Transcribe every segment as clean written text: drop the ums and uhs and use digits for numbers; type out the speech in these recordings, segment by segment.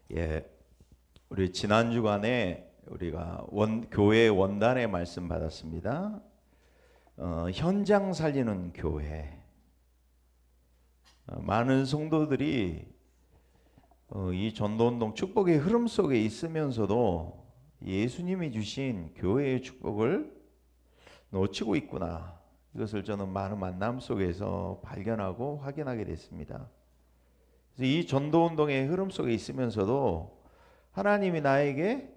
예, 우리 지난 주간에 우리가 교회 원단의 말씀 받았습니다. 현장 살리는 교회. 많은 성도들이 이 전도운동 축복의 흐름 속에 있으면서도 예수님이 주신 교회의 축복을 놓치고 있구나. 이것을 저는 많은 만남 속에서 발견하고 확인하게 됐습니다. 그래서 이 전도운동의 흐름 속에 있으면서도 하나님이 나에게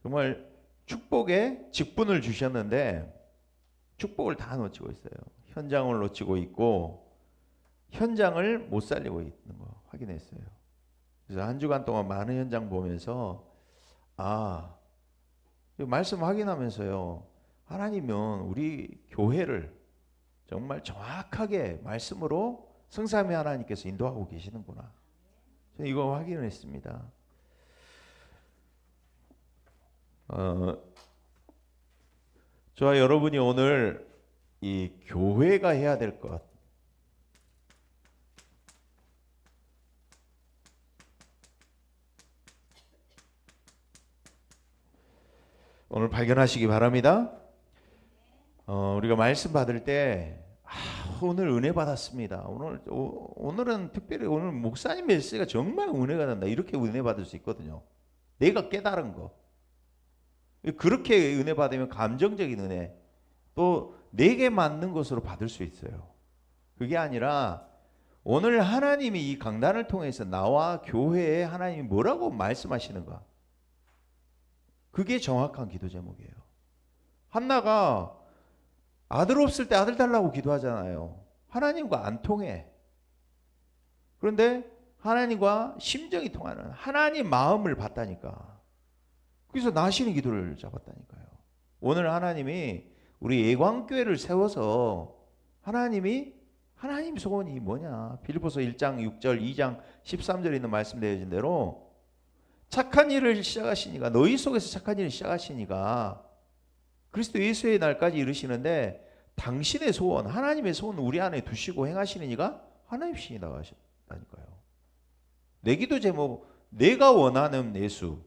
정말 축복의 직분을 주셨는데 축복을 다 놓치고 있어요. 현장을 놓치고 있고 현장을 못 살리고 있는 거 확인했어요. 그래서 한 주간 동안 많은 현장 보면서 말씀 확인하면서요. 하나님은 우리 교회를 정말 정확하게 말씀으로 성삼위 하나님께서 인도하고 계시는구나. 저는 이거 확인을 했습니다. 저와 여러분이 오늘 이 교회가 해야 될 것, 오늘 발견하시기 바랍니다. 우리가 말씀 받을 때 오늘 은혜 받았습니다. 오늘은 특별히 오늘 목사님 메시지가 정말 은혜가 된다. 이렇게 은혜 받을 수 있거든요. 내가 깨달은 거. 그렇게 은혜 받으면 감정적인 은혜, 또 내게 맞는 것으로 받을 수 있어요. 그게 아니라 오늘 하나님이 이 강단을 통해서 나와 교회에 하나님이 뭐라고 말씀하시는가, 그게 정확한 기도 제목이에요. 한나가 아들 없을 때 아들 달라고 기도하잖아요. 하나님과 안 통해. 그런데 하나님과 심정이 통하는 하나님 마음을 봤다니까. 그래서 나시는 기도를 잡았다니까요. 오늘 하나님이 우리 예광교회를 세워서 하나님 소원이 뭐냐. 빌립보서 1장 6절 2장 13절에 있는 말씀되어진 대로 착한 일을 시작하시니까, 너희 속에서 착한 일을 시작하시니까 그리스도 예수의 날까지 이르시는데, 당신의 소원, 하나님의 소원 우리 안에 두시고 행하시는 이가 하나님 신이 나가셨다니까요. 내 기도 제목, 내가 원하는 예수,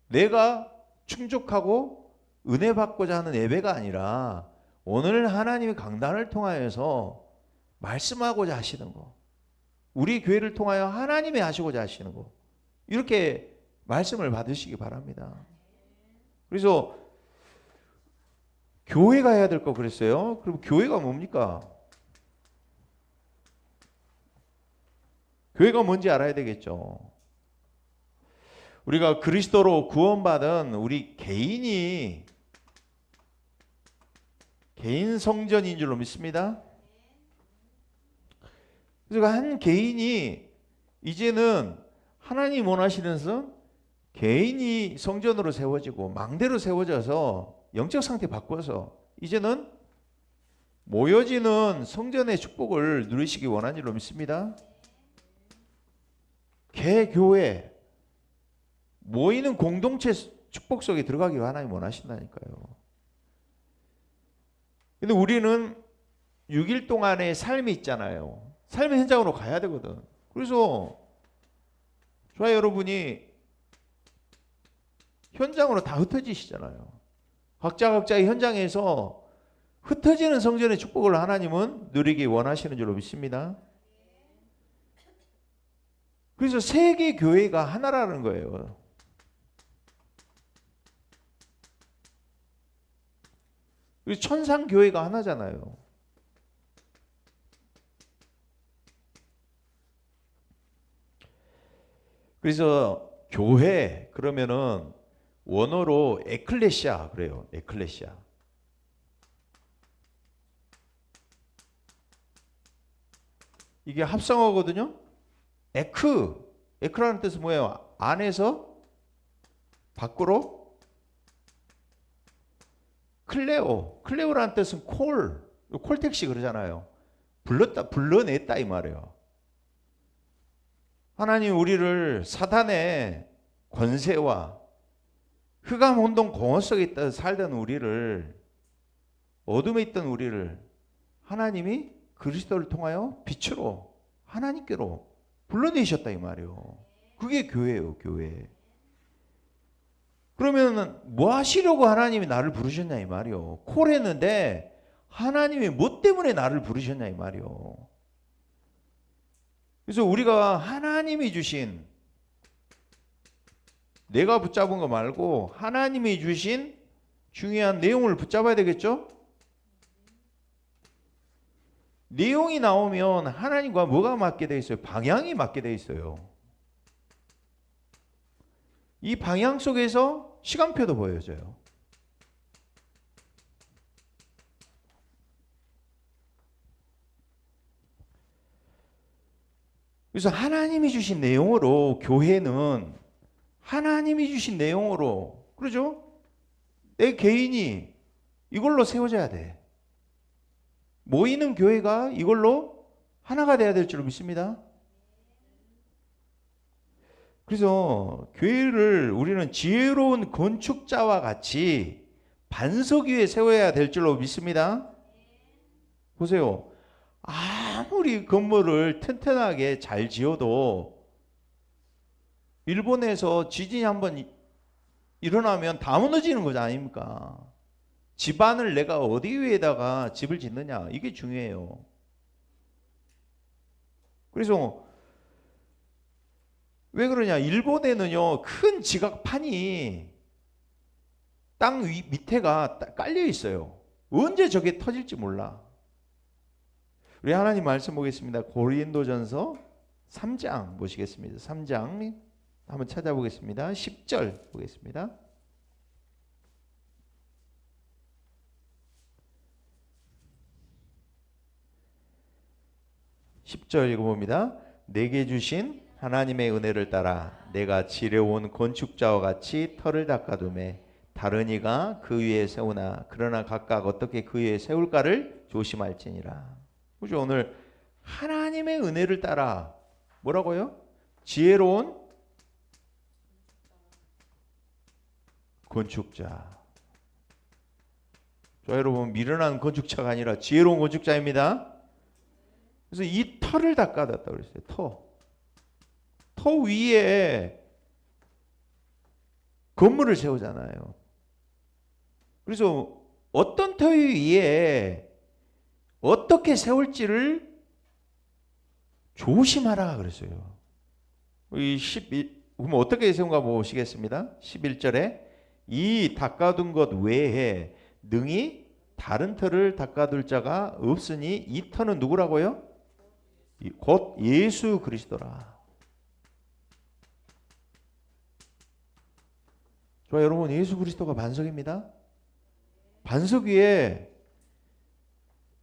내가 충족하고 은혜 받고자 하는 예배가 아니라 오늘 하나님의 강단을 통하여서 말씀하고자 하시는 거, 우리 교회를 통하여 하나님이 하시고자 하시는 거, 이렇게 말씀을 받으시기 바랍니다. 그래서 교회가 해야 될 거 그랬어요. 그럼 교회가 뭡니까? 교회가 뭔지 알아야 되겠죠. 우리가 그리스도로 구원받은 우리 개인 성전인 줄로 믿습니다. 그래서 한 개인이 이제는 하나님 원하시는 개인이 성전으로 세워지고 망대로 세워져서 영적 상태 바꿔서 이제는 모여지는 성전의 축복을 누리시기 원하는 줄로 믿습니다. 개교회, 모이는 공동체 축복 속에 들어가기 하나님 원하신다니까요. 근데 우리는 6일 동안의 삶이 있잖아요. 삶의 현장으로 가야 되거든. 그래서 저와 여러분이 현장으로 다 흩어지시잖아요. 각자의 현장에서 흩어지는 성전의 축복을 하나님은 누리기 원하시는 줄로 믿습니다. 그래서 세계 교회가 하나라는 거예요. 그래서 천상 교회가 하나잖아요. 그래서 교회 그러면은 원어로 에클레시아 그래요. 에클레시아. 이게 합성어거든요. 에크라는 뜻은 뭐예요? 안에서 밖으로. 클레오라는 뜻은 콜택시 그러잖아요. 불러냈다 이 말이에요. 하나님 우리를 사단의 권세와 흑암 혼돈 공허 속에 살던 우리를, 어둠에 있던 우리를 하나님이 그리스도를 통하여 빛으로 하나님께로 불러내셨다 이 말이에요. 그게 교회예요, 교회. 그러면 뭐 하시려고 하나님이 나를 부르셨냐 이 말이요. 콜했는데 하나님이 뭐 때문에 나를 부르셨냐 이 말이요. 그래서 우리가 하나님이 주신, 내가 붙잡은 거 말고 하나님이 주신 중요한 내용을 붙잡아야 되겠죠? 내용이 나오면 하나님과 뭐가 맞게 돼 있어요? 방향이 맞게 돼 있어요. 이 방향 속에서 시간표도 보여져요. 그래서 하나님이 주신 내용으로, 교회는 하나님이 주신 내용으로, 그러죠? 내 개인이 이걸로 세워져야 돼. 모이는 교회가 이걸로 하나가 돼야 될 줄 믿습니다. 그래서 교회를 우리는 지혜로운 건축자와 같이 반석 위에 세워야 될 줄로 믿습니다. 보세요. 아무리 건물을 튼튼하게 잘 지어도 일본에서 지진이 한번 일어나면 다 무너지는 거지 아닙니까? 집안을 내가 어디 위에다가 집을 짓느냐, 이게 중요해요. 그래서 왜 그러냐, 일본에는요 큰 지각판이 땅 밑에가 깔려 있어요. 언제 저게 터질지 몰라. 우리 하나님 말씀 보겠습니다. 고린도전서 3장 보시겠습니다. 3장 한번 찾아보겠습니다. 10절 보겠습니다. 10절 읽어봅니다. 내게 주신 하나님의 은혜를 따라 내가 지려온 건축자와 같이 터를 닦아두매 다른 이가 그 위에 세우나 그러나 각각 어떻게 그 위에 세울까를 조심할지니라. 그죠? 오늘 하나님의 은혜를 따라 뭐라고요? 지혜로운 건축자. 저 여러분, 미련한 건축자가 아니라 지혜로운 건축자입니다. 그래서 이 터를 닦아뒀다 그랬어요. 터 위에 건물을 세우잖아요. 그래서 어떤 터 위에 어떻게 세울지를 조심하라 그랬어요. 그럼 어떻게 세운가 보시겠습니다. 11절에 이 닦아둔 것 외에 능히 다른 터를 닦아둘 자가 없으니 이 터는 누구라고요? 곧 예수 그리스도라. 좋아요, 여러분, 예수 그리스도가 반석입니다. 반석 위에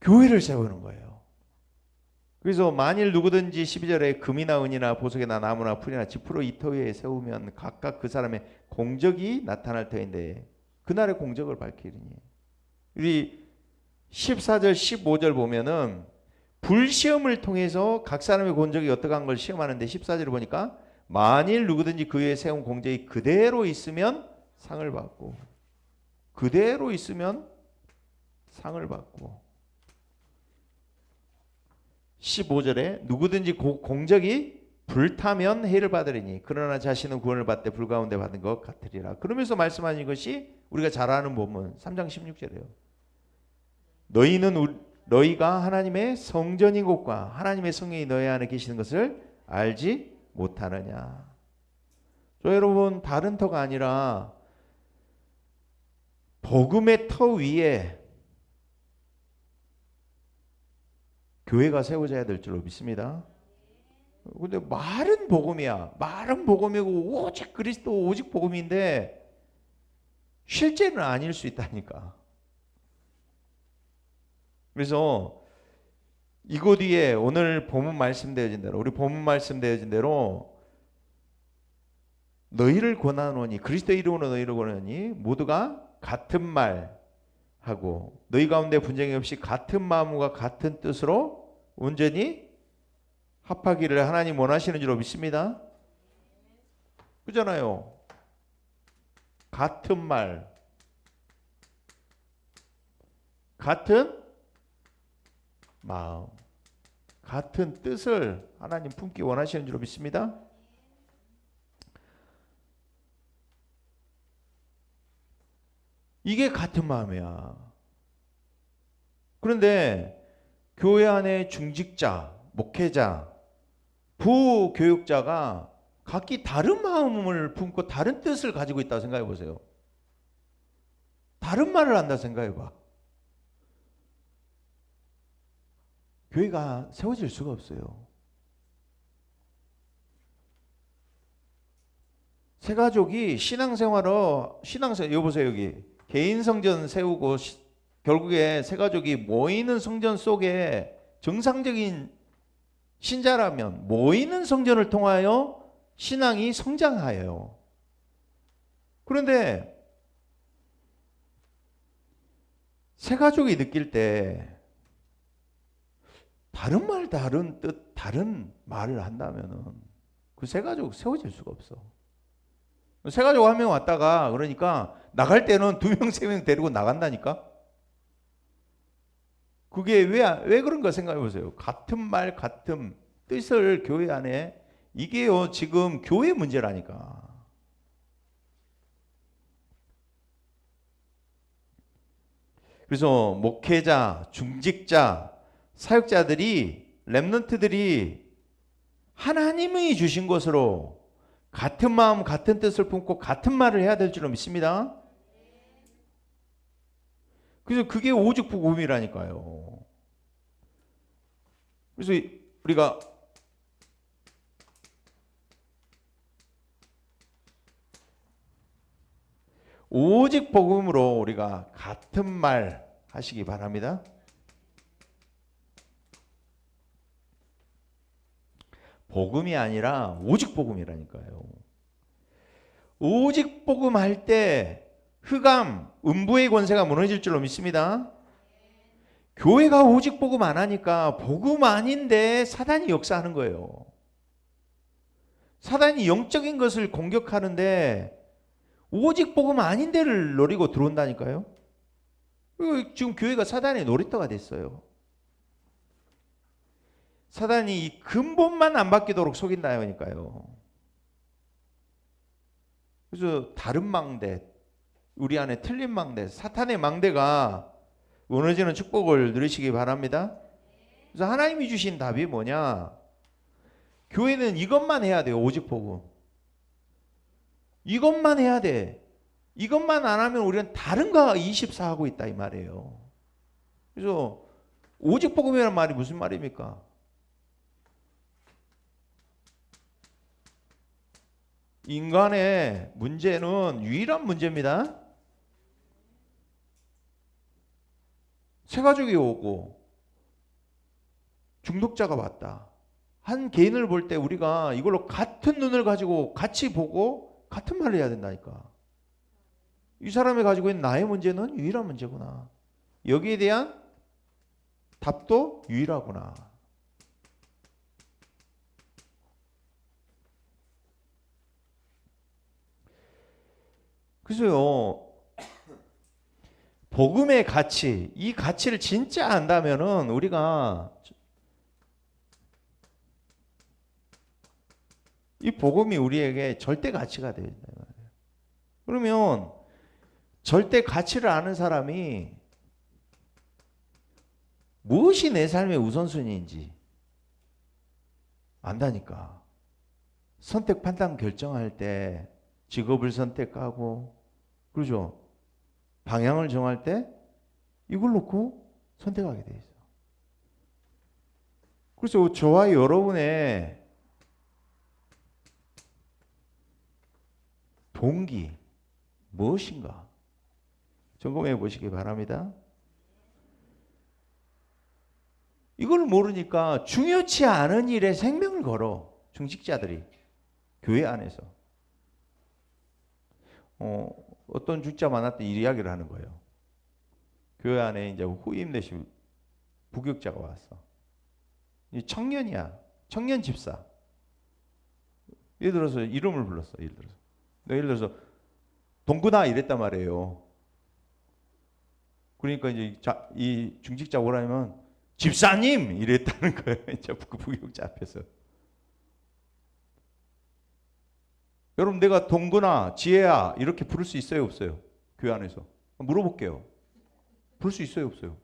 교회를 세우는 거예요. 그래서 만일 누구든지 12절에 금이나 은이나 보석이나 나무나 풀이나 지푸로 이 터 위에 세우면 각각 그 사람의 공적이 나타날 터인데 그날의 공적을 밝히리니. 우리 14절 15절 보면은 불시험을 통해서 각 사람의 공적이 어떠한 걸 시험하는데 14절을 보니까 만일 누구든지 그 위에 세운 공적이 그대로 있으면 상을 받고, 그대로 있으면 상을 받고, 15절에 누구든지 공적이 불타면 해를 받으리니 그러나 자신은 구원을 받되 불가운데 받은 것 같으리라. 그러면서 말씀하는 것이 우리가 잘 아는 본문 3장 16절이에요. 너희가 하나님의 성전인 곳과 하나님의 성령이 너희 안에 계시는 것을 알지 못하느냐. 저 여러분, 다른 터가 아니라 복음의 터 위에 교회가 세워져야 될 줄로 믿습니다. 근데 말은 복음이야. 말은 복음이고 오직 그리스도, 오직 복음인데 실제는 아닐 수 있다니까. 그래서 이곳 위에 오늘 본문 말씀되어진 대로, 우리 본문 말씀되어진 대로 너희를 권하노니, 그리스도 이름으로 너희를 권하노니 모두가 같은 말 하고 너희 가운데 분쟁이 없이 같은 마음과 같은 뜻으로 온전히 합하기를 하나님 원하시는 줄로 믿습니다. 그잖아요. 같은 말, 같은 마음, 같은 뜻을 하나님 품기 원하시는 줄로 믿습니다. 이게 같은 마음이야. 그런데 교회 안에 중직자, 목회자, 부교육자가 각기 다른 마음을 품고 다른 뜻을 가지고 있다고 생각해 보세요. 다른 말을 한다 생각해 봐. 교회가 세워질 수가 없어요. 새 가족이 여보세요, 여기 개인 성전 세우고 결국에 새 가족이 모이는 성전 속에 정상적인 신자라면 모이는 성전을 통하여 신앙이 성장하여요. 그런데 새 가족이 느낄 때 다른 말, 다른 뜻, 다른 말을 한다면은 그 새 가족 세워질 수가 없어. 새 가족 한 명 왔다가 그러니까 나갈 때는 2명, 3명 데리고 나간다니까? 그게 왜 그런가 생각해 보세요. 같은 말, 같은 뜻을 교회 안에 이게요, 지금 교회 문제라니까. 그래서 목회자, 중직자, 사역자들이, 렘넌트들이 하나님이 주신 것으로 같은 마음, 같은 뜻을 품고 같은 말을 해야 될 줄로 믿습니다. 그래서 그게 오직 복음이라니까요. 그래서 우리가 오직 복음으로 우리가 같은 말 하시기 바랍니다. 복음이 아니라 오직 복음이라니까요. 오직 복음 할 때 흑암, 음부의 권세가 무너질 줄로 믿습니다. 교회가 오직 복음 안 하니까 복음 아닌데 사단이 역사하는 거예요. 사단이 영적인 것을 공격하는데 오직 복음 아닌 데를 노리고 들어온다니까요. 지금 교회가 사단의 놀이터가 됐어요. 사단이 이 근본만 안 바뀌도록 속인다니까요. 그래서 다른 망대, 우리 안에 틀린 망대, 사탄의 망대가 무너지는 축복을 누리시기 바랍니다. 그래서 하나님이 주신 답이 뭐냐? 교회는 이것만 해야 돼요. 오직 복음. 이것만 해야 돼. 이것만 안 하면 우리는 다른 거 24하고 있다 이 말이에요. 그래서 오직 복음이라는 말이 무슨 말입니까? 인간의 문제는 유일한 문제입니다. 새 가족이 오고 중독자가 왔다. 한 개인을 볼 때 우리가 이걸로 같은 눈을 가지고 같이 보고 같은 말을 해야 된다니까. 이 사람이 가지고 있는 나의 문제는 유일한 문제구나. 여기에 대한 답도 유일하구나. 그래서요, 복음의 가치, 이 가치를 진짜 안다면은 우리가 이 복음이 우리에게 절대 가치가 되어야 된다. 그러면 절대 가치를 아는 사람이 무엇이 내 삶의 우선순위인지 안다니까. 선택, 판단, 결정할 때 직업을 선택하고, 그러죠. 방향을 정할 때 이걸 놓고 선택하게 돼 있어. 그래서 저와 여러분의 동기 무엇인가 점검해 보시기 바랍니다. 이걸 모르니까 중요치 않은 일에 생명을 걸어. 중직자들이 교회 안에서 어떤 중직자 만날 때 이 이야기를 하는 거예요. 교회 안에 이제 후임 되신 부교육자가 왔어. 이 청년이야. 청년 집사. 예를 들어서 이름을 불렀어. 예를 들어서 동구나 이랬단 말이에요. 그러니까 이제 이 중직자 오라면 집사님 이랬다는 거예요. 이제 그 부교육자 앞에서. 여러분 내가 동구나 지혜야 이렇게 부를 수 있어요 없어요? 교회 안에서 물어볼게요. 볼 수 있어요, 없어요?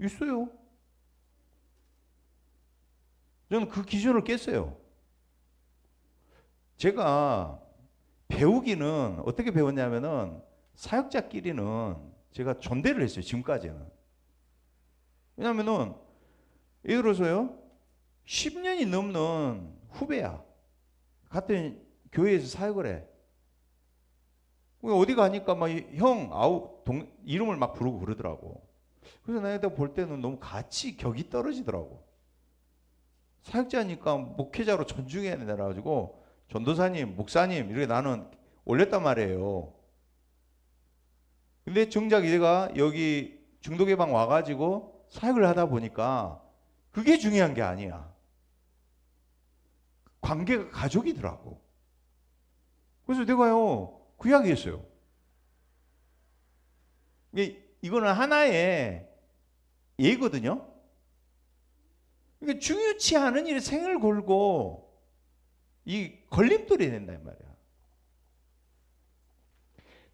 있어요. 저는 그 기준을 깼어요. 제가 배우기는 어떻게 배웠냐면은 사역자끼리는 제가 존대를 했어요. 지금까지는. 왜냐면은 예를 들어서요. 10년이 넘는 후배야. 같은 교회에서 사역을 해. 어디 가니까 막 형, 아우 이름을 막 부르고 그러더라고. 그래서 내가 볼 때는 너무 같이 격이 떨어지더라고. 사역자니까 목회자로 존중해야 된다 가지고 전도사님, 목사님 이렇게 나는 올렸단 말이에요. 근데 정작 얘가 여기 중도개방 와가지고 사역을 하다 보니까 그게 중요한 게 아니야. 관계가 가족이더라고. 그래서 내가요 그 이야기 했어요. 이거는 하나의 예거든요. 그러니까 중요치 않은 일에 생을 걸고 이 걸림돌이 된다 이 말이야.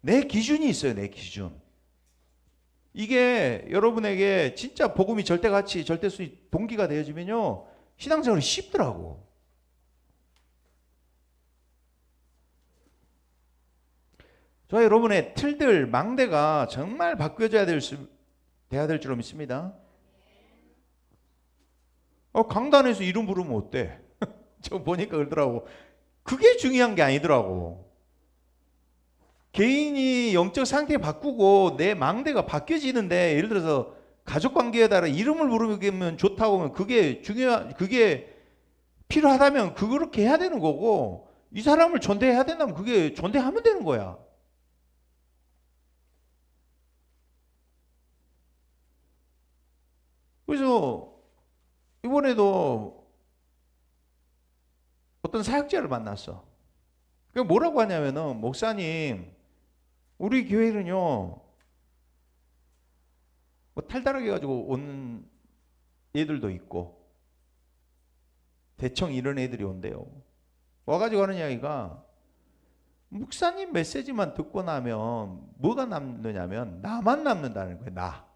내 기준이 있어요. 내 기준. 이게 여러분에게 진짜 복음이 절대가치, 절대수익 동기가 되어지면요 신앙생활이 쉽더라고. 저 여러분의 틀들, 망대가 정말 바뀌어져야 돼야 될 줄로 믿습니다. 강단에서 이름 부르면 어때? 저 보니까 그러더라고. 그게 중요한 게 아니더라고. 개인이 영적 상태 바꾸고 내 망대가 바뀌어지는데 예를 들어서 가족 관계에 따라 이름을 부르면 좋다고 하면 그게 필요하다면 그렇게 해야 되는 거고 이 사람을 존대해야 된다면 그게 존대하면 되는 거야. 그래서 이번에도 어떤 사역자를 만났어. 그 뭐라고 하냐면은 목사님 우리 교회는요 뭐 탈달하게 가지고 온 애들도 있고 대청 이런 애들이 온대요. 와가지고 하는 이야기가 목사님 메시지만 듣고 나면 뭐가 남느냐면 나만 남는다는 거예요.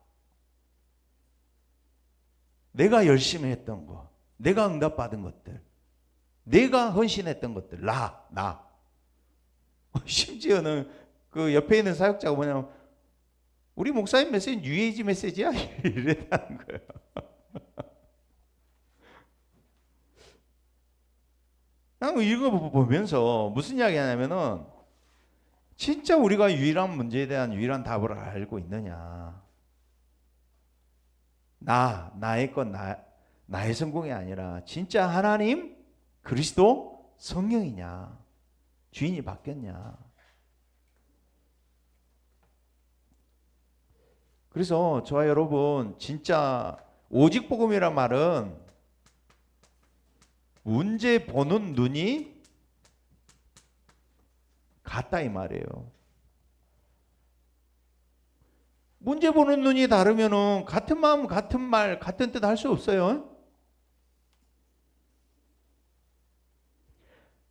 내가 열심히 했던 거, 내가 응답받은 것들, 내가 헌신했던 것들, 나. 심지어는 그 옆에 있는 사역자가 뭐냐면 우리 목사님 메시지는 뉴에이지 메시지야 이랬다는 거예요. 이거 보면서 무슨 이야기 하냐면은 진짜 우리가 유일한 문제에 대한 유일한 답을 알고 있느냐. 나의 것, 나의 성공이 아니라 진짜 하나님, 그리스도, 성령이냐. 주인이 바뀌었냐. 그래서 저와 여러분 진짜 오직 복음이란 말은 문제 보는 눈이 같다 이 말이에요. 문제 보는 눈이 다르면은 같은 마음, 같은 말, 같은 뜻 할 수 없어요.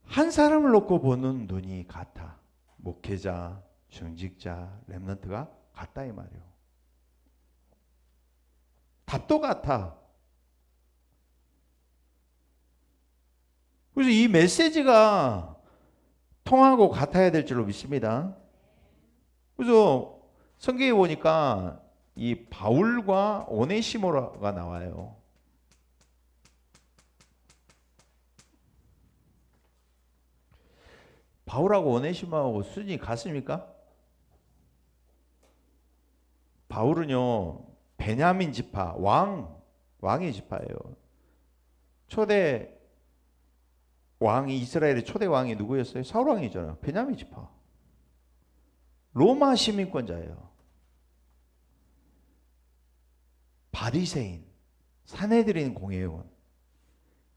한 사람을 놓고 보는 눈이 같아. 목회자, 중직자, 렘넌트가 같다 이 말이에요. 답도 같아. 그래서 이 메시지가 통하고 같아야 될 줄로 믿습니다. 그래서 성경에 보니까 이 바울과 오네시모가 나와요. 바울하고 오네시모하고 수준이 같습니까? 바울은요 베냐민 지파 왕의 지파예요. 초대 왕이 이스라엘의 초대 왕이 누구였어요? 사울 왕이잖아요. 베냐민 지파. 로마 시민권자예요. 바리새인, 사내들인 공회원,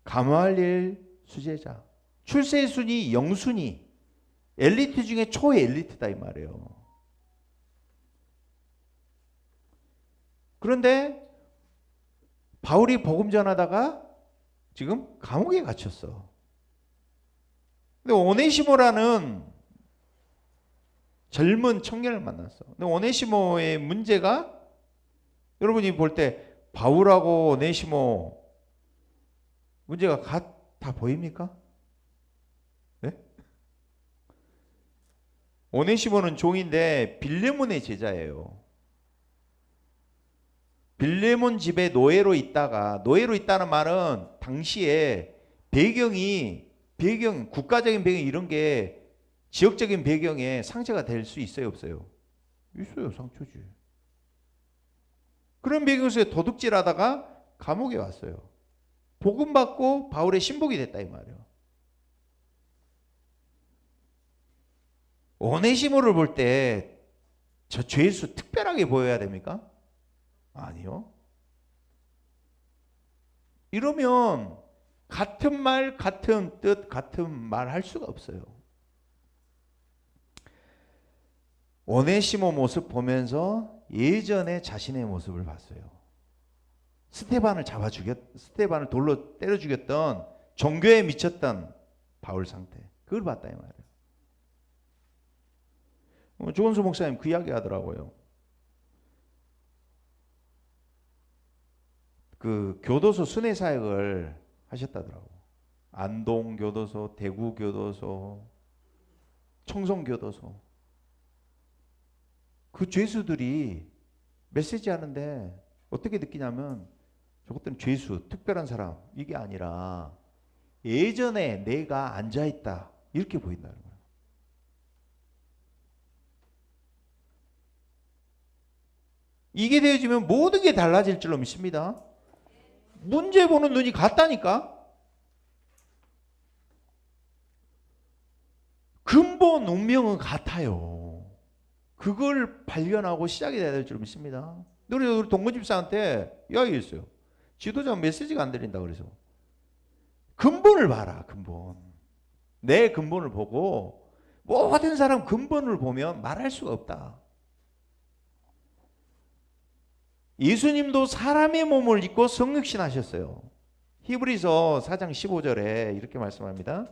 가말리엘 수제자, 출세 순위 영순위, 엘리트 중에 초엘리트다 이 말이에요. 그런데 바울이 복음 전하다가 지금 감옥에 갇혔어. 근데 오네시모라는 젊은 청년을 만났어. 근데 오네시모의 문제가 여러분이 볼 때 바울하고 오네시모 문제가 같아 보입니까? 네? 오네시모는 종인데 빌레몬의 제자예요. 빌레몬 집에 노예로 있다는 말은 당시에 국가적인 배경 이런 게 지역적인 배경에 상처가 될 수 있어요, 없어요? 있어요, 상처지. 그런 배경에서 도둑질하다가 감옥에 왔어요. 복음 받고 바울의 신복이 됐다 이 말이에요. 오네시모를 볼 때 저 죄수 특별하게 보여야 됩니까? 아니요. 이러면 같은 말, 같은 뜻, 같은 말 할 수가 없어요. 오네시모 모습 보면서 예전에 자신의 모습을 봤어요. 스테반을 돌로 때려 죽였던 종교에 미쳤던 바울 상태. 그걸 봤다 이 말이에요. 조은수 목사님 그 이야기 하더라고요. 그 교도소 순회 사역을 하셨다더라고. 안동 교도소, 대구 교도소, 청송 교도소. 그 죄수들이 메시지 하는데 어떻게 느끼냐면 저것들은 죄수, 특별한 사람 이게 아니라 예전에 내가 앉아있다 이렇게 보인다는 거예요. 이게 되어지면 모든 게 달라질 줄로 믿습니다. 문제 보는 눈이 같다니까. 근본 운명은 같아요. 그걸 발견하고 시작이 돼야 될 줄 믿습니다. 우리 동문집사한테 이야기했어요. 지도자 메시지가 안 들린다 그래서 근본을 봐라. 근본. 내 근본을 보고 모든 사람 근본을 보면 말할 수가 없다. 예수님도 사람의 몸을 입고 성육신 하셨어요. 히브리서 4장 15절에 이렇게 말씀합니다.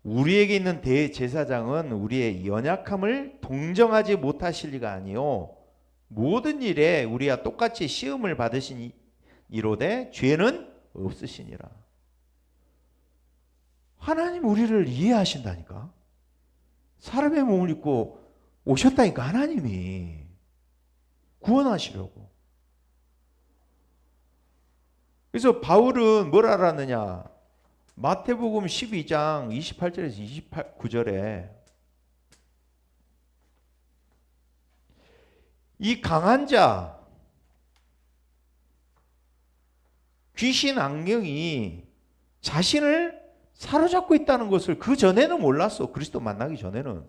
우리에게 있는 대제사장은 우리의 연약함을 동정하지 못하실 리가 아니요 모든 일에 우리와 똑같이 시험을 받으신 이로되 죄는 없으시니라. 하나님 우리를 이해하신다니까. 사람의 몸을 입고 오셨다니까. 하나님이 구원하시려고. 그래서 바울은 뭘 알았느냐. 마태복음 12장 28절에서 29절에 이 강한 자 귀신 악령이 자신을 사로잡고 있다는 것을 그 전에는 몰랐어. 그리스도 만나기 전에는.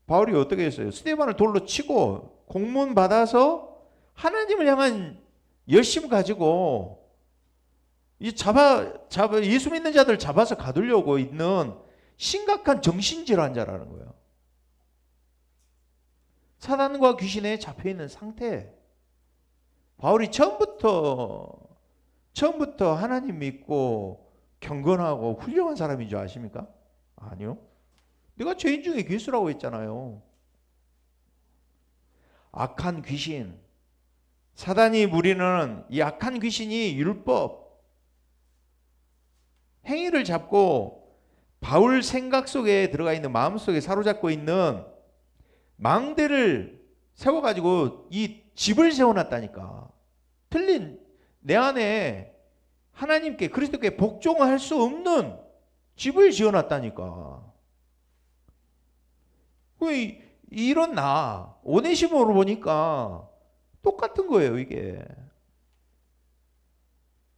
바울이 어떻게 했어요? 스데반을 돌로 치고 공문 받아서 하나님을 향한 열심 가지고 예수 믿는 자들 잡아서 가두려고 있는 심각한 정신질환자라는 거예요. 사단과 귀신에 잡혀있는 상태. 바울이 처음부터 하나님 믿고 경건하고 훌륭한 사람인 줄 아십니까? 아니요. 내가 죄인 중에 괴수라고 했잖아요. 악한 귀신, 사단이 부리는 이 악한 귀신이 율법, 행위를 잡고 바울 생각 속에 들어가 있는 마음속에 사로잡고 있는 망대를 세워가지고 이 집을 세워놨다니까. 틀린 내 안에 하나님께 그리스도께 복종할 수 없는 집을 지어놨다니까. 이런 오네시모로 보니까 똑같은 거예요. 이게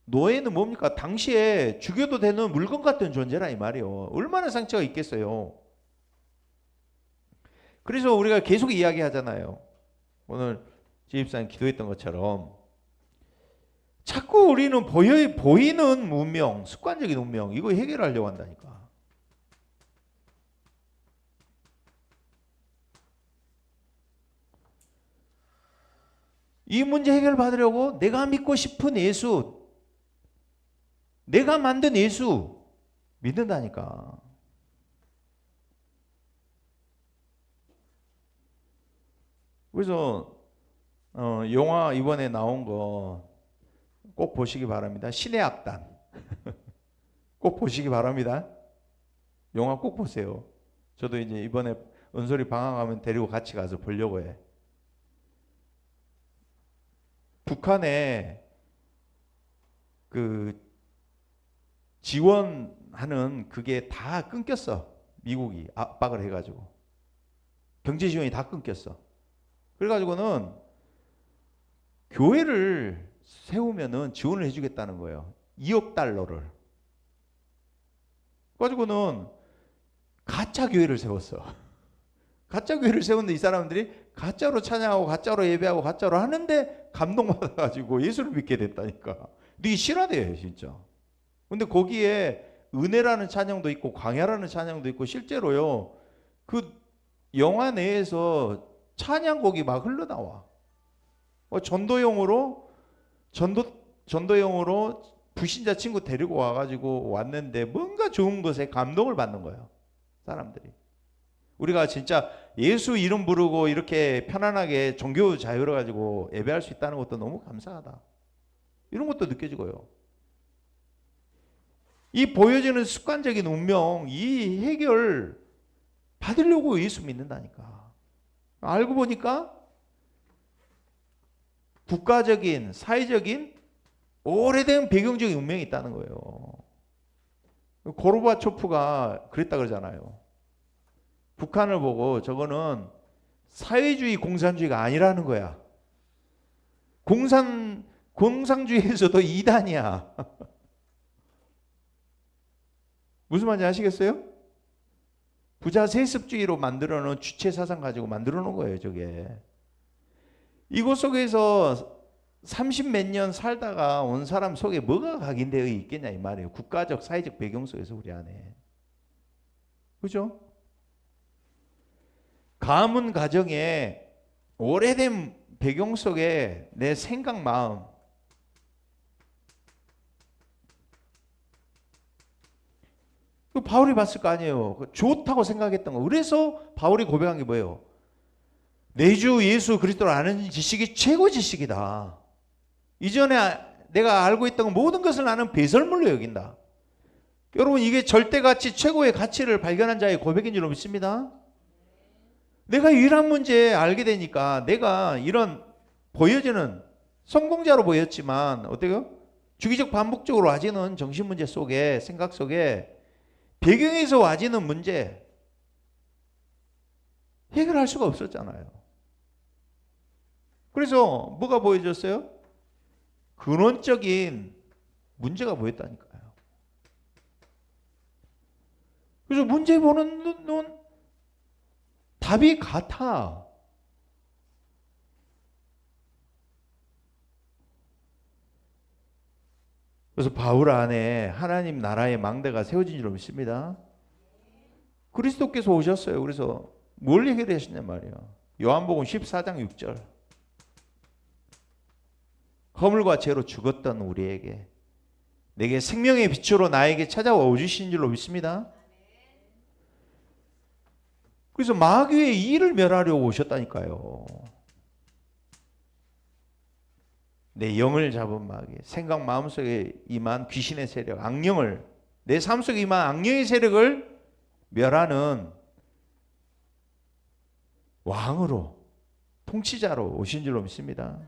노예는 뭡니까? 당시에 죽여도 되는 물건 같은 존재라 이 말이에요. 얼마나 상처가 있겠어요. 그래서 우리가 계속 이야기하잖아요. 오늘 지집사님 기도했던 것처럼 자꾸 우리는 보이는 문명, 습관적인 운명 이거 해결하려고 한다니까. 이 문제 해결 받으려고 내가 믿고 싶은 예수, 내가 만든 예수, 믿는다니까. 그래서 영화 이번에 나온 거 꼭 보시기 바랍니다. 신의 악단. 꼭 보시기 바랍니다. 영화 꼭 보세요. 저도 이제 이번에 은솔이 방학하면 데리고 같이 가서 보려고 해. 북한에 그 지원하는 그게 다 끊겼어. 미국이 압박을 해가지고 경제 지원이 다 끊겼어. 그래가지고는 교회를 세우면은 지원을 해주겠다는 거예요. 2억 달러를. 그래가지고는 가짜 교회를 세웠어. 가짜 교회를 세웠는데 이 사람들이 가짜로 찬양하고 가짜로 예배하고 가짜로 하는데 감동받아가지고 예수를 믿게 됐다니까. 이게 실화돼요, 진짜. 근데 거기에 은혜라는 찬양도 있고 광야라는 찬양도 있고 실제로요. 그 영화 내에서 찬양곡이 막 흘러나와. 전도용으로 불신자 친구 데리고 와가지고 왔는데 뭔가 좋은 것에 감동을 받는 거예요. 사람들이. 우리가 진짜 예수 이름 부르고 이렇게 편안하게 종교 자유로 가지고 예배할 수 있다는 것도 너무 감사하다. 이런 것도 느껴지고요. 이 보여지는 습관적인 운명, 이 해결 받으려고 예수 믿는다니까. 알고 보니까 국가적인, 사회적인 오래된 배경적인 운명이 있다는 거예요. 고르바초프가 그랬다 그러잖아요. 북한을 보고 저거는 사회주의 공산주의가 아니라는 거야. 공산주의에서도 2단이야. 무슨 말인지 아시겠어요? 부자 세습주의로 만들어 놓은 주체 사상 가지고 만들어 놓은 거예요, 저게. 이곳 속에서 30몇 년 살다가 온 사람 속에 뭐가 각인되어 있겠냐 이 말이에요. 국가적, 사회적 배경 속에서 우리 안에. 그죠? 가문 가정에 오래된 배경 속에 내 생각, 마음, 그 바울이 봤을 거 아니에요. 좋다고 생각했던 거. 그래서 바울이 고백한 게 뭐예요? 내 주 예수 그리스도를 아는 지식이 최고 지식이다. 이전에 내가 알고 있던 모든 것을 나는 배설물로 여긴다. 여러분, 이게 절대가치, 최고의 가치를 발견한 자의 고백인 줄 믿습니다. 내가 유일한 문제 알게 되니까 내가 이런 보여지는 성공자로 보였지만 어때요? 주기적 반복적으로 와지는 정신문제 속에, 생각 속에 배경에서 와지는 문제 해결할 수가 없었잖아요. 그래서 뭐가 보여졌어요? 근원적인 문제가 보였다니까요. 그래서 문제 보는 눈 답이 같아. 그래서 바울 안에 하나님 나라의 망대가 세워진 줄 믿습니다. 그리스도께서 오셨어요. 그래서 뭘 해결하셨냐 말이에요. 요한복음 14장 6절. 허물과 죄로 죽었던 우리에게 내게 생명의 빛으로 나에게 찾아와 오주신 줄로 믿습니다. 그래서 마귀의 일을 멸하려고 오셨다니까요. 내 영을 잡은 마귀, 생각 마음속에 임한 귀신의 세력, 악령을, 내 삶 속에 임한 악령의 세력을 멸하는 왕으로, 통치자로 오신 줄로 믿습니다.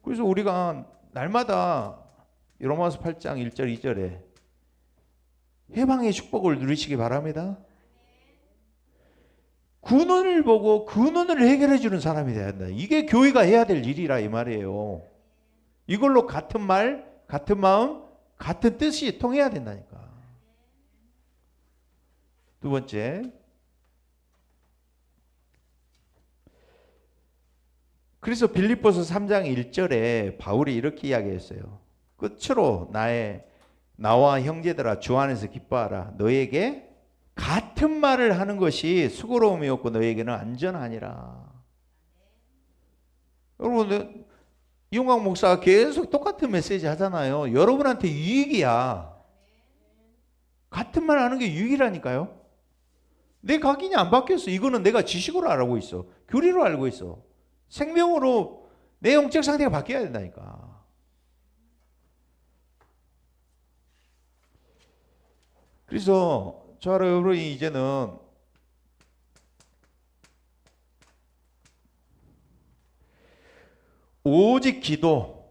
그래서 우리가 날마다 로마서 8장 1절 2절에 해방의 축복을 누리시기 바랍니다. 근원을 보고 근원을 해결해 주는 사람이 돼야 한다. 이게 교회가 해야 될 일이라 이 말이에요. 이걸로 같은 말, 같은 마음, 같은 뜻이 통해야 된다니까. 두 번째, 그래서 빌립보서 3장 1절에 바울이 이렇게 이야기했어요. 끝으로 나와 형제들아 주 안에서 기뻐하라. 너에게 같은 말을 하는 것이 수고로움이 없고 너에게는 안전하니라. 여러분, 이용광 목사가 계속 똑같은 메시지 하잖아요. 여러분한테 유익이야. 같은 말 하는 게 유일하니까요. 내 각인이 안 바뀌었어. 이거는 내가 지식으로 알고 있어. 교리로 알고 있어. 생명으로 내 영적 상태가 바뀌어야 된다니까. 그래서 저와 여러분이 이제는 오직 기도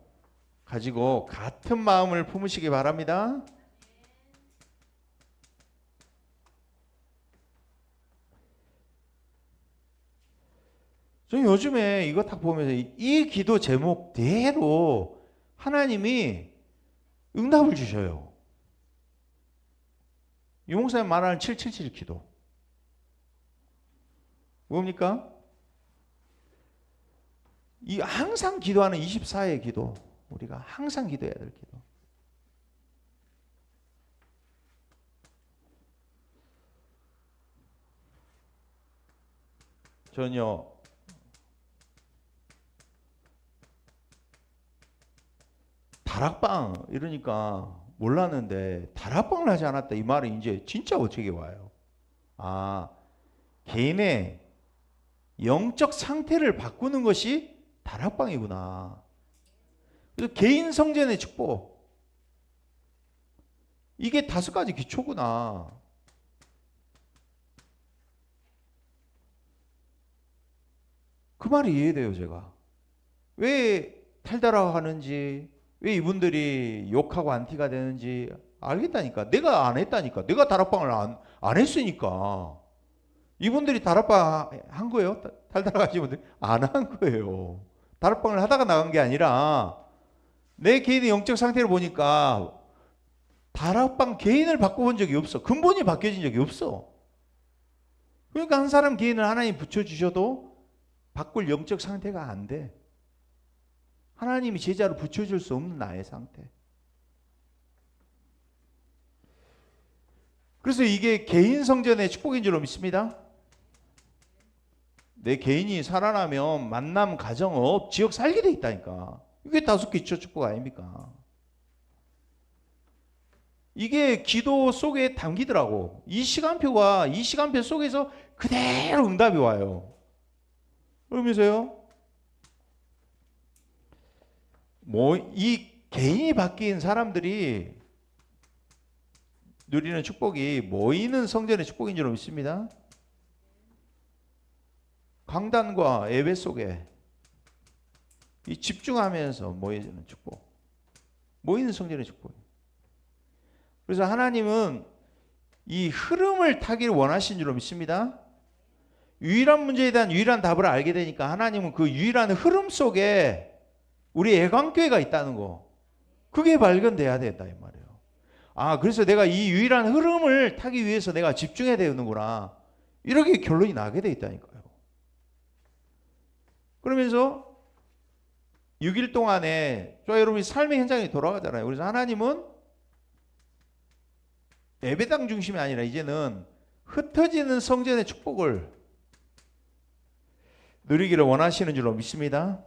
가지고 같은 마음을 품으시기 바랍니다. 저는 요즘에 이거 딱 보면서 이 기도 제목대로 하나님이 응답을 주셔요. 유 목사님 말하는 777 기도. 뭡니까? 이 항상 기도하는 24의 기도. 우리가 항상 기도해야 될 기도. 전혀 다락방 이러니까 몰랐는데 다락방을 하지 않았다 이 말이 이제 진짜 어떻게 와요? 아, 개인의 영적 상태를 바꾸는 것이 다락방이구나. 그래서 개인 성전의 축복 이게 5가지 기초구나. 그 말이 이해돼요. 제가 왜 탈달라고 하는지, 왜 이분들이 욕하고 안티가 되는지 알겠다니까. 내가 안 했다니까. 내가 다락방을 안 했으니까. 이분들이 다락방 한 거예요? 탈달라고 하신 분들 안 한 거예요. 다락방을 하다가 나간 게 아니라 내 개인의 영적 상태를 보니까 다락방 개인을 바꿔본 적이 없어. 근본이 바뀌어진 적이 없어. 그러니까 한 사람 개인을 하나님 붙여주셔도 바꿀 영적 상태가 안 돼. 하나님이 제자로 붙여줄 수 없는 나의 상태. 그래서 이게 개인 성전의 축복인 줄로 믿습니다. 내 개인이 살아나면 만남, 가정, 업, 지역 살게 돼 있다니까. 이게 5 기초 축복 아닙니까? 이게 기도 속에 담기더라고. 이 시간표가 이 시간표 속에서 그대로 응답이 와요. 그러면서요. 이 개인이 바뀐 사람들이 누리는 축복이 모이는 성전의 축복인 줄 믿습니다. 강단과 예배 속에 이 집중하면서 모이는 축복, 모이는 성전의 축복. 그래서 하나님은 이 흐름을 타기를 원하신 줄 믿습니다. 유일한 문제에 대한 유일한 답을 알게 되니까 하나님은 그 유일한 흐름 속에 우리 애광교회가 있다는 거, 그게 발견돼야 된다 이 말이에요. 아, 그래서 내가 이 유일한 흐름을 타기 위해서 내가 집중해야 되는구나, 이렇게 결론이 나게 돼 있다니까요. 그러면서 6일 동안에 저 여러분이 삶의 현장에 돌아가잖아요. 그래서 하나님은 예배당 중심이 아니라 이제는 흩어지는 성전의 축복을 누리기를 원하시는 줄로 믿습니다.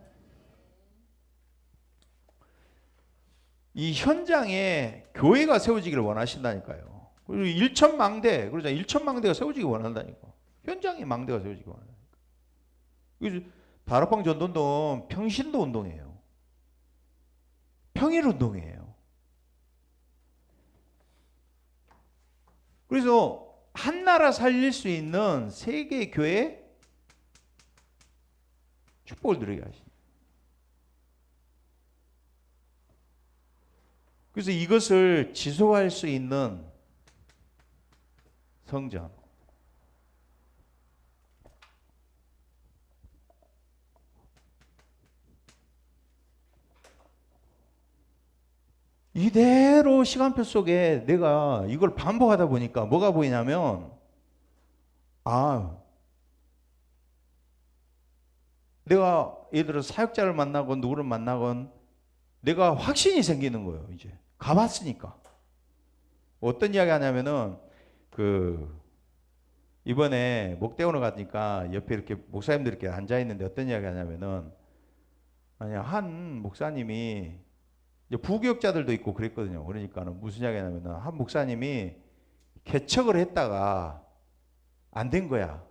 이 현장에 교회가 세워지기를 원하신다니까요. 그리고 일천망대, 그러죠. 일천망대가 세워지기 원한다니까. 현장에 망대가 세워지기 원한다니까. 그래서 다락방 전도운동 평신도 운동이에요. 평일 운동이에요. 그래서 한 나라 살릴 수 있는 세계 교회 축복을 누리게 하십니다. 그래서 이것을 지속할 수 있는 성전, 이대로 시간표 속에 내가 이걸 반복하다 보니까 뭐가 보이냐면, 아, 내가 예를 들어 사역자를 만나건 누구를 만나건 내가 확신이 생기는 거예요. 이제 가봤으니까. 어떤 이야기 하냐면은 이번에 목대원을 가니까 옆에 이렇게 목사님들 이렇게 앉아 있는데 어떤 이야기 하냐면은, 아니 한 목사님이 이제 부교육자들도 있고 그랬거든요. 그러니까는 무슨 이야기 하냐면은 한 목사님이 개척을 했다가 안 된 거야.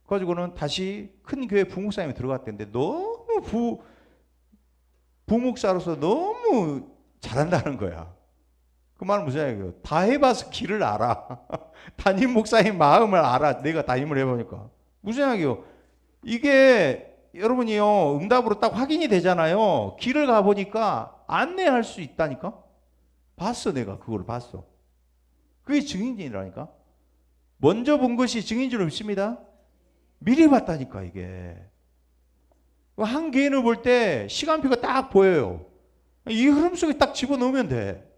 그래가지고는 다시 큰 교회 부목사님이 들어갔던데 너무 부목사로서 너무 잘한다는 거야. 그 말은 무슨 얘기예요? 다 해봐서 길을 알아. 담임 목사의 마음을 알아. 내가 담임을 해보니까. 무슨 얘기예요? 이게 여러분이요, 응답으로 딱 확인이 되잖아요. 길을 가보니까 안내할 수 있다니까? 봤어, 내가 그걸 봤어. 그게 증인이라니까? 먼저 본 것이 증인 줄 믿습니다. 미리 봤다니까, 이게. 한 개인을 볼 때 시간표가 딱 보여요. 이 흐름 속에 딱 집어넣으면 돼.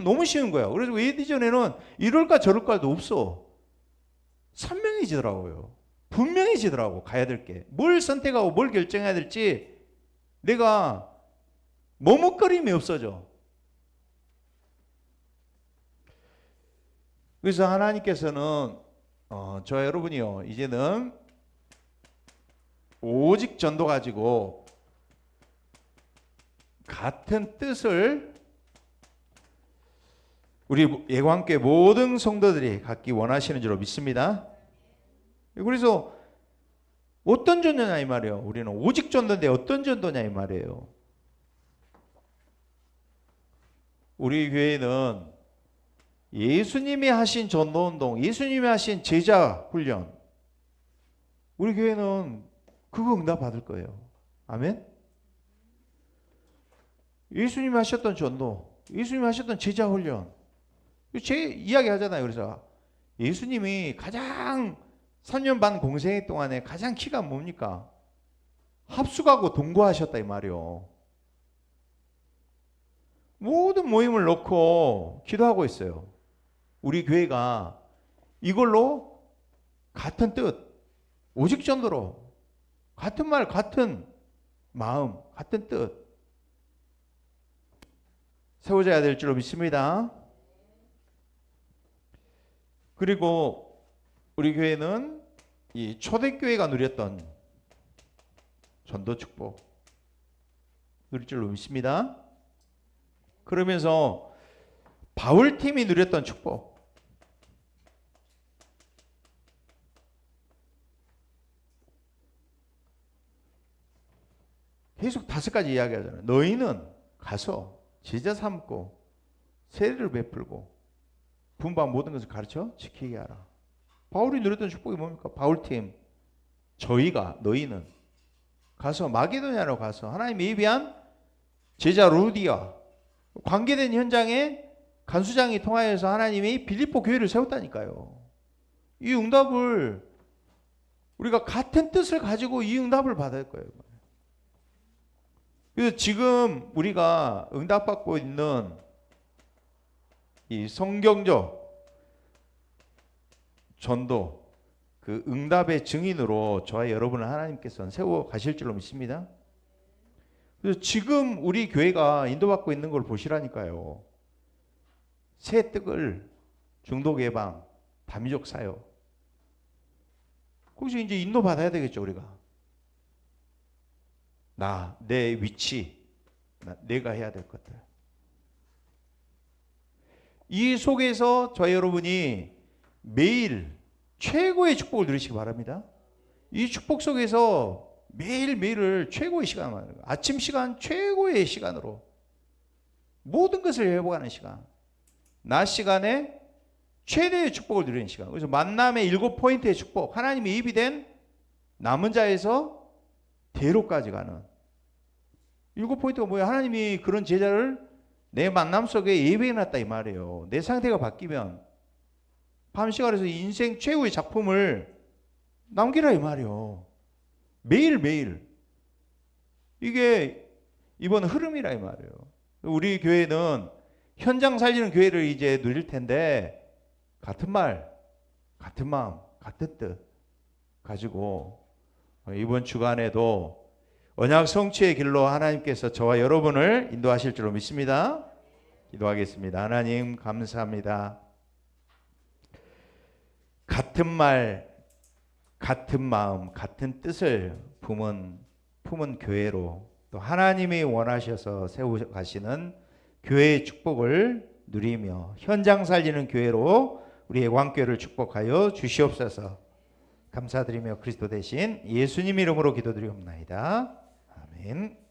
너무 쉬운 거야. 그래서 웨이디전에는 이럴까 저럴까도 없어. 선명해지더라고요. 분명해지더라고, 가야 될 게. 뭘 선택하고 뭘 결정해야 될지 내가 머뭇거림이 없어져. 그래서 하나님께서는 저 여러분이요, 이제는 오직 전도 가지고 같은 뜻을 우리 예광교회 모든 성도들이 갖기 원하시는 줄로 믿습니다. 그래서 어떤 전도냐 이 말이에요. 우리는 오직 전도인데 어떤 전도냐 이 말이에요. 우리 교회는 예수님이 하신 전도운동, 예수님이 하신 제자 훈련, 우리 교회는 그거 응답 받을 거예요. 아멘? 예수님이 하셨던 전도, 예수님이 하셨던 제자 훈련, 제 이야기 하잖아요. 그래서 예수님이 가장 3년 반 공생 동안에 가장 키가 뭡니까? 합숙하고 동거하셨다 이 말이요. 모든 모임을 놓고 기도하고 있어요. 우리 교회가 이걸로 같은 뜻, 오직 전도로 같은 말, 같은 마음, 같은 뜻 세워져야 될 줄로 믿습니다. 그리고 우리 교회는 이 초대교회가 누렸던 전도 축복 누릴 줄로 믿습니다. 그러면서 바울팀이 누렸던 축복, 계속 5가지 이야기하잖아요. 너희는 가서 제자 삼고 세례를 베풀고 분반 모든 것을 가르쳐 지키게 하라. 바울이 누렸던 축복이 뭡니까? 바울팀, 저희가, 너희는 가서 마게도냐로 가서 하나님이 예비한 제자 루디아 관계된 현장에 간수장이 통하여서 하나님이 빌립보 교회를 세웠다니까요. 이 응답을 우리가 같은 뜻을 가지고 이 응답을 받을 거예요. 그래서 지금 우리가 응답받고 있는 이 성경적 전도, 그 응답의 증인으로 저와 여러분을 하나님께서는 세워 가실 줄로 믿습니다. 그래서 지금 우리 교회가 인도받고 있는 걸 보시라니까요. 새 떡을 중독 예방, 다민족 사역. 거기서 이제 인도 받아야 되겠죠, 우리가. 내 위치, 내가 해야 될 것들. 이 속에서 저희 여러분이 매일 최고의 축복을 누리시기 바랍니다. 이 축복 속에서 매일매일을 최고의 시간을 말하는 거예요. 아침 시간 최고의 시간으로 모든 것을 회복하는 시간, 낮 시간에 최대의 축복을 누리는 시간. 그래서 만남의 7포인트의 축복, 하나님의 입이 된 남은 자에서 대로까지 가는 7포인트가 뭐예요? 하나님이 그런 제자를 내 만남 속에 예배해놨다 이 말이에요. 내 상태가 바뀌면 밤시간에서 인생 최후의 작품을 남기라 이 말이에요. 매일매일. 이게 이번 흐름이라 이 말이에요. 우리 교회는 현장 살리는 교회를 이제 누릴 텐데 같은 말, 같은 마음, 같은 뜻 가지고 이번 주간에도 언약 성취의 길로 하나님께서 저와 여러분을 인도하실 줄로 믿습니다. 기도하겠습니다. 하나님 감사합니다. 같은 말, 같은 마음, 같은 뜻을 품은 교회로 또 하나님이 원하셔서 세우가시는 교회의 축복을 누리며 현장 살리는 교회로 우리의 광교회를 축복하여 주시옵소서. 감사드리며 그리스도 대신 예수님 이름으로 기도드리옵나이다. 아멘.